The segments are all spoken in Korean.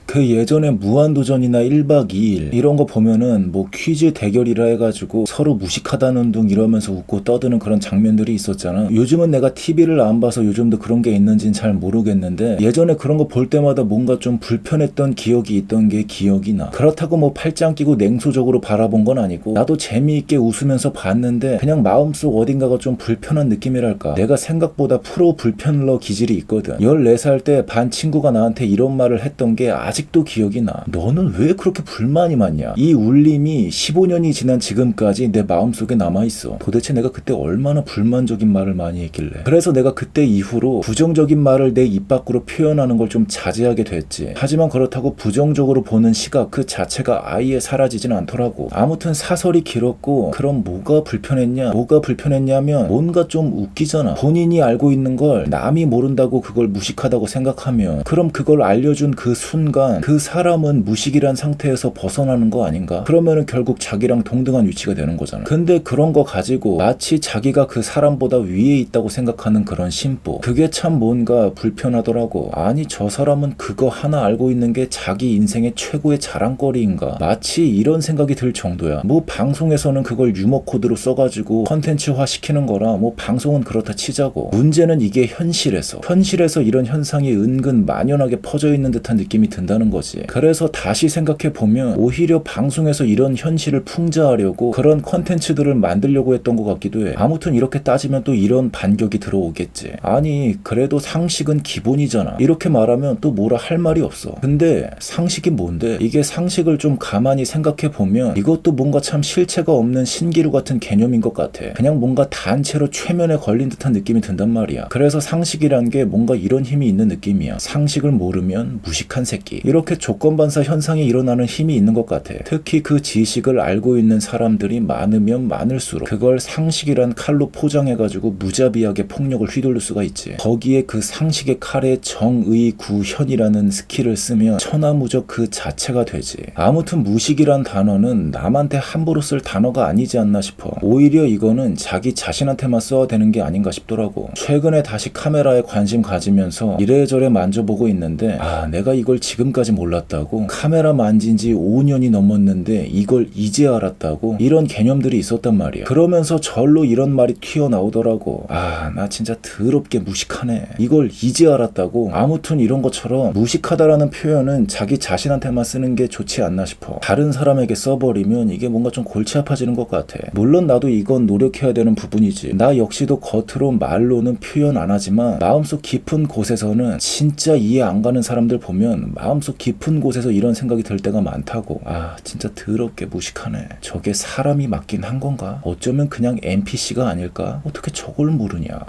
그 예전에 무한도전이나 1박 2일 이런 거 보면은 뭐 퀴즈 대결이라 해가지고 서로 무식하다는 둥 이러면서 웃고 떠드는 그런 장면들이 있었잖아. 요즘은 내가 TV를 안 봐서 요즘도 그런 게 있는지는 잘 모르겠는데 예전에 그런 거 볼 때마다 뭔가 좀 불편했던 기억이 있던 게 기억이 나. 그렇다고 뭐 팔짱 끼고 냉소적으로 바라본 건 아니고 나도 재미있게 웃으면서 봤는데 그냥 마음속 어딘가가 좀 불편한 느낌이랄까. 내가 생각보다 프로 불편러 기질이 있거든. 14살 때 반 친구가 나한테 이런 말을 했던 게 아직도 기억이 나. 너는 왜 그렇게 불만이 많냐? 이 울림이 15년이 지난 지금까지 내 마음속에 남아있어. 도대체 내가 그때 얼마나 불만적인 말을 많이 했길래. 그래서 내가 그때 이후로 부정적인 말을 내 입 밖으로 표현하는 걸 좀 자제하게 됐지. 하지만 그렇다고 부정적으로 보는 시각 그 자체가 아예 사라지진 않더라고. 아무튼 사설이 길었고 그럼 뭐가 불편했냐면 뭔가 좀 웃기잖아. 본인이 알고 있는 걸 남이 모른다고 그걸 무식하다고 생각하면 그럼 그걸 알려준 그 순간 그 사람은 무식이란 상태에서 벗어나는 거 아닌가? 그러면은 결국 자기랑 동등한 위치가 되는 거잖아. 근데 그런 거 가지고 마치 자기가 그 사람보다 위에 있다고 생각하는 그런 심보. 그게 참 뭔가 불편하더라고. 아니 저 사람은 그거 하나 알고 있는 게 자기 인생의 최고의 자랑거리인가? 마치 이런 생각이 들 정도야. 뭐 방송에서는 그걸 유머 코드로 써가지고 컨텐츠화 시키는 거라 뭐 방송은 그렇다 치자고. 문제는 이게 현실에서 이런 현상이 은근 만연하게 퍼져 있는 듯한 느낌이 든다는 거지. 그래서 다시 생각해보면 오히려 방송에서 이런 현실을 풍자하려고 그런 컨텐츠들을 만들려고 했던 것 같기도 해. 아무튼 이렇게 따지면 또 이런 반격이 들어오겠지. 아니 그래도 상식은 기본이잖아. 이렇게 말하면 또 뭐라 할 말이 없어. 근데 상식이 뭔데? 이게 상식을 좀 가만히 생각해보면 이것도 뭔가 참 실체가 없는 신기루 같은 개념인 것 같아. 그냥 뭔가 단체로 최면에 걸린 듯한 느낌이 든단 말이야. 그래서 상식이란 게 뭔가 이런 힘이 있는 느낌이야. 상식을 모르면 무식한 새끼. 이렇게 조건반사 현상이 일어나는 힘이 있는 것 같아. 특히 그 지식을 알고 있는 사람들이 많으면 많을수록 그걸 상식이란 칼로 포장해가지고 무자비하게 폭력을 휘둘릴 수가 있지. 거기에 그 상식의 칼에 정의구현이라는 스킬을 쓰면 천하무적 그 자체가 되지. 아무튼 무식이란 단어는 남한테 함부로 쓸 단어가 아니지 않나 싶어. 오히려 이거는 자기 자신한테만 써야 되는 게 아닌가 싶더라고. 최근에 다시 카메라에 관심 가지면서 이래저래 만져보고 있는데 내가 이걸 지금까지 몰랐다고? 카메라 만진 지 5년이 넘었는데 이걸 이제 알았다고? 이런 개념들이 있었단 말이야. 그러면서 절로 이런 말이 튀어나오더라고. 나 진짜 더럽게 무식하네. 이걸 이제 알았다고? 아무튼 이런 것처럼 무식하다라는 표현은 자기 자신한테만 쓰는 게 좋지 않나 싶어. 다른 사람에게 써버리면 이게 뭔가 좀 골치 아파지는 것 같아. 물론 나도 이건 노력해야 되는 부분이지. 나 역시도 겉으로 말로는 표현 안 하지만 마음속 깊은 곳에서는 진짜 이해 안 가는 사람들 보면 마음속 깊은 곳에서 이런 생각이 들 때가 많다고. 진짜 더럽게 무식하네. 저게 사람이 맞긴 한 건가? 어쩌면 그냥 NPC가 아닐까? 어떻게 저걸 모르냐?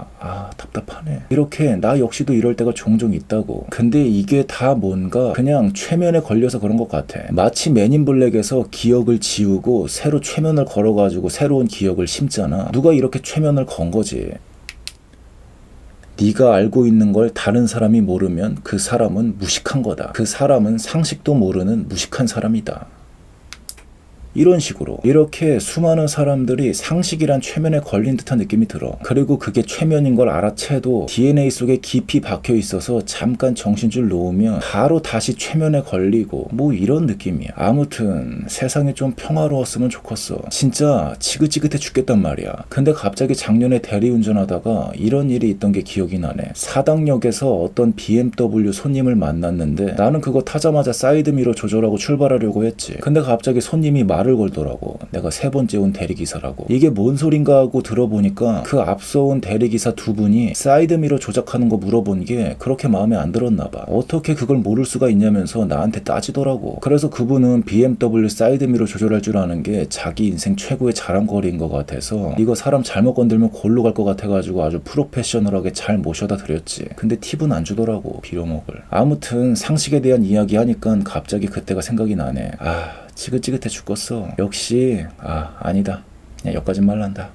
답답하네. 이렇게 나 역시도 이럴 때가 종종 있다고. 근데 이게 다 뭔가 그냥 최면에 걸려서 그런 것 같아. 마치 맨인블랙에서 기억을 지우고 새로 최면을 걸어가지고 새로운 기억을 심잖아. 누가 이렇게 최면을 건 거지. 네가 알고 있는 걸 다른 사람이 모르면 그 사람은 무식한 거다. 그 사람은 상식도 모르는 무식한 사람이다. 이런 식으로 이렇게 수많은 사람들이 상식이란 최면에 걸린 듯한 느낌이 들어. 그리고 그게 최면인 걸 알아채도 DNA 속에 깊이 박혀 있어서 잠깐 정신줄 놓으면 바로 다시 최면에 걸리고 뭐 이런 느낌이야. 아무튼 세상이 좀 평화로웠으면 좋겠어. 진짜 지긋지긋해 죽겠단 말이야. 근데 갑자기 작년에 대리운전하다가 이런 일이 있던 게 기억이 나네. 사당역에서 어떤 BMW 손님을 만났는데 나는 그거 타자마자 사이드미러 조절하고 출발하려고 했지. 근데 갑자기 손님이 말을 걸더라고. 내가 3번째 온 대리기사라고. 이게 뭔 소린가 하고 들어보니까 그 앞서 온 대리기사 2분이 사이드미러 조작하는 거 물어본 게 그렇게 마음에 안 들었나 봐. 어떻게 그걸 모를 수가 있냐면서 나한테 따지더라고. 그래서 그분은 BMW 사이드미러 조절할 줄 아는 게 자기 인생 최고의 자랑거리인 것 같아서 이거 사람 잘못 건들면 골로 갈 것 같아가지고 아주 프로페셔널하게 잘 모셔다 드렸지. 근데 팁은 안 주더라고. 빌어먹을. 아무튼 상식에 대한 이야기 하니까 갑자기 그때가 생각이 나네. 지긋지긋해 죽겠어. 역시 아니다. 그냥 여기까진 말란다.